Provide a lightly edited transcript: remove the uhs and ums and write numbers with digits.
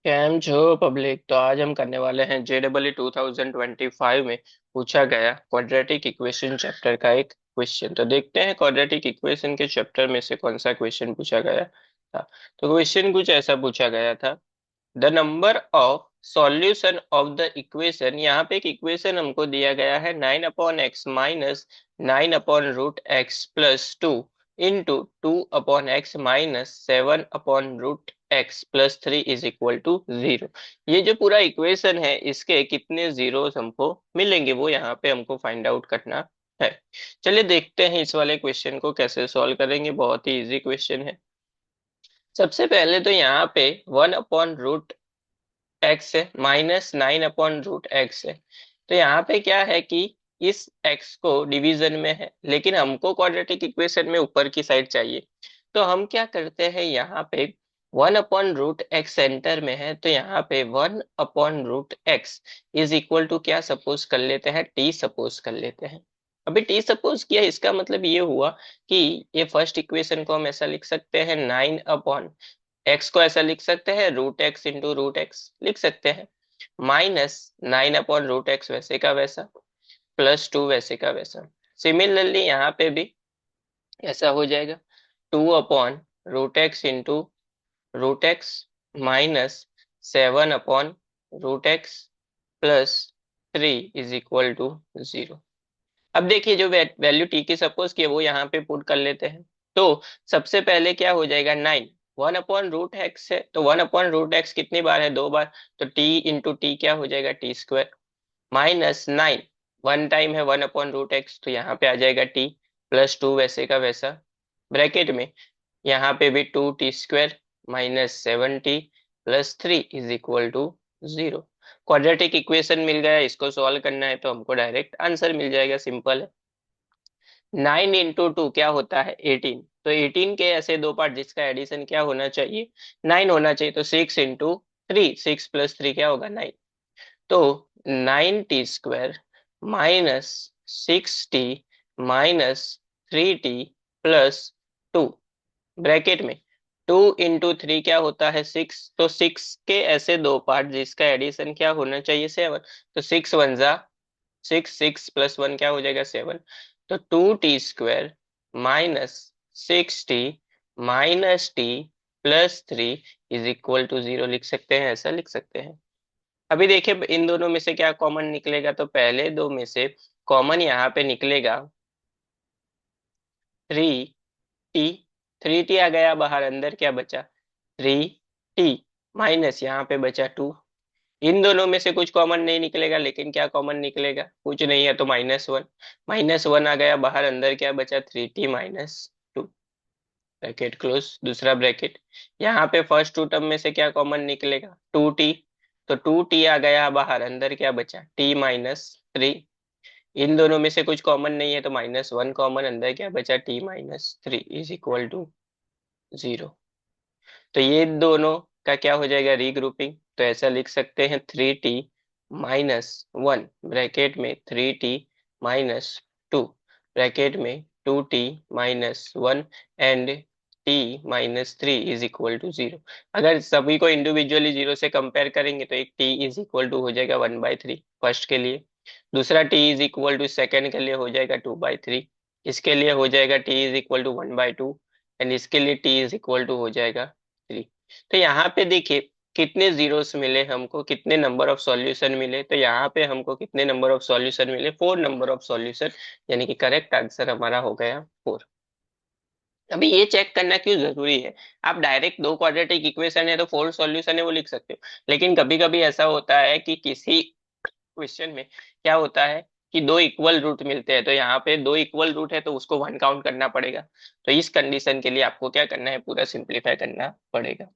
Cam जो public, तो आज हम करने वाले हैं JEE 2025 में पूछा गया क्वाड्रेटिक इक्वेशन चैप्टर का एक क्वेश्चन। तो देखते हैं क्वाड्रेटिक इक्वेशन के चैप्टर में से कौन सा क्वेश्चन पूछा गया था। तो क्वेश्चन कुछ ऐसा पूछा गया था। The number of solution of the equation, यहाँ पे एक इक्वेशन हमको दिया गया है 9/x minus 9/√x+2 into 2/x minus 7/√x+3 is equal to 0। ये जो पूरा इक्वेशन है इसके कितने जीरोस हमको मिलेंगे वो यहाँ पे हमको फाइंड आउट करना है। चलिए देखते हैं इस वाले क्वेश्चन को कैसे सॉल्व करेंगे। बहुत ही इजी क्वेश्चन है। सबसे पहले तो यहाँ पे 1/√x है माइनस 9/√x है। तो यहाँ पे क्या है कि इस x को डिवीजन में है, लेकिन हमको क्वाड्रेटिक इक्वेशन में ऊपर की साइड चाहिए। तो हम क्या करते हैं, यहाँ पे 1/√x सेंटर में है, तो यहाँ पे 1/√x इज इक्वल टू क्या सपोज कर लेते हैं, t सपोज कर लेते हैं। अभी t सपोज किया, इसका मतलब ये हुआ कि ये फर्स्ट इक्वेशन को हम ऐसा लिख सकते हैं, 9/x को ऐसा लिख सकते हैं √x इंटू √x लिख सकते हैं, माइनस 9/√x वैसे का वैसा, +2 वैसे का वैसा। सिमिलरली यहाँ पे भी ऐसा हो जाएगा, 2/√x into √x minus 7/√x +3 is equal to 0। अब देखिए जो वैल्यू टी की सपोज की है वो यहाँ पे पुट कर लेते हैं। तो सबसे पहले क्या हो जाएगा, 9, 1/√x है तो 1/√x कितनी बार है, 2 बार। तो टी इंटू टी क्या हो जाएगा, t² माइनस 9, वन टाइम है 1/√x, तो यहाँ पे आ जाएगा t +2 वैसे का वैसा, ब्रैकेट में यहाँ पे भी 2t² minus 7t+3 is equal to 0। Quadratic equation मिल गया, इसको सॉल्व करना है तो हमको डायरेक्ट आंसर मिल जाएगा, सिंपल है। 9 इंटू 2 क्या होता है, 18। तो 18 के ऐसे दो पार्ट जिसका एडिशन क्या होना चाहिए, 9 होना चाहिए। तो 6 इंटू 3, 6 + 3 क्या होगा, 9। तो 9t² minus 6t minus 3t+2, bracket में 2 इंटू 3 क्या होता है, 6। तो 6 के ऐसे दो पार्ट जिसका एडिशन क्या होना चाहिए, 7। तो 6 × 1 = 6, 6 + 1 क्या हो जाएगा, 7। तो 2t² minus 6t minus t+3 is equal to 0 लिख सकते हैं, ऐसा लिख सकते हैं। अभी देखिए इन दोनों में से क्या कॉमन निकलेगा, तो पहले दो में से कॉमन यहाँ पे निकलेगा 3t। 3t आ गया बाहर, अंदर क्या बचा, 3t माइनस यहाँ पे बचा 2। इन दोनों में से कुछ कॉमन नहीं निकलेगा, लेकिन क्या कॉमन निकलेगा, कुछ नहीं है तो -1। -1 आ गया बाहर, अंदर क्या बचा, 3t माइनस 2, ब्रैकेट क्लोज। दूसरा ब्रैकेट, यहाँ पे फर्स्ट टू टर्म में से क्या कॉमन निकलेगा, 2t। तो 2t आ गया बाहर, अंदर क्या बचा, t-3। इन दोनों में से कुछ कॉमन नहीं है तो -1 कॉमन, अंदर क्या बचा, t-3 इज इक्वल टू 0। तो ये दोनों का क्या हो जाएगा, रीग्रुपिंग। तो ऐसा लिख सकते हैं 3t-1 ब्रैकेट में 3t-2 ब्रैकेट में 2t-1 and t-3 is equal to 0। अगर सभी को इंडिविजुअली 0 से कंपेयर करेंगे तो एक t इज इक्वल टू हो जाएगा 1/3 फर्स्ट के लिए, दूसरा t is equal to second के लिए हो जाएगा 2/3, इसके लिए हो जाएगा t is equal to 1/2 and इसके लिए t इज इक्वल टू हो जाएगा 3। तो यहाँ पे देखिए कितने जीरोस मिले हमको, कितने नंबर ऑफ सॉल्यूशन मिले। तो यहाँ पे हमको कितने नंबर ऑफ सॉल्यूशन मिले, 4 नंबर ऑफ सॉल्यूशन, यानी कि करेक्ट आंसर हमारा हो गया 4। अभी ये चेक करना क्यों जरूरी है, आप डायरेक्ट दो क्वाड्रेटिक इक्वेशन है तो 4 सॉल्यूशन है वो लिख सकते हो, लेकिन कभी कभी ऐसा होता है कि किसी क्वेश्चन में क्या होता है कि दो इक्वल रूट मिलते हैं, तो यहाँ पे दो इक्वल रूट है तो उसको 1 काउंट करना पड़ेगा। तो इस कंडीशन के लिए आपको क्या करना है, पूरा सिंप्लीफाई करना पड़ेगा।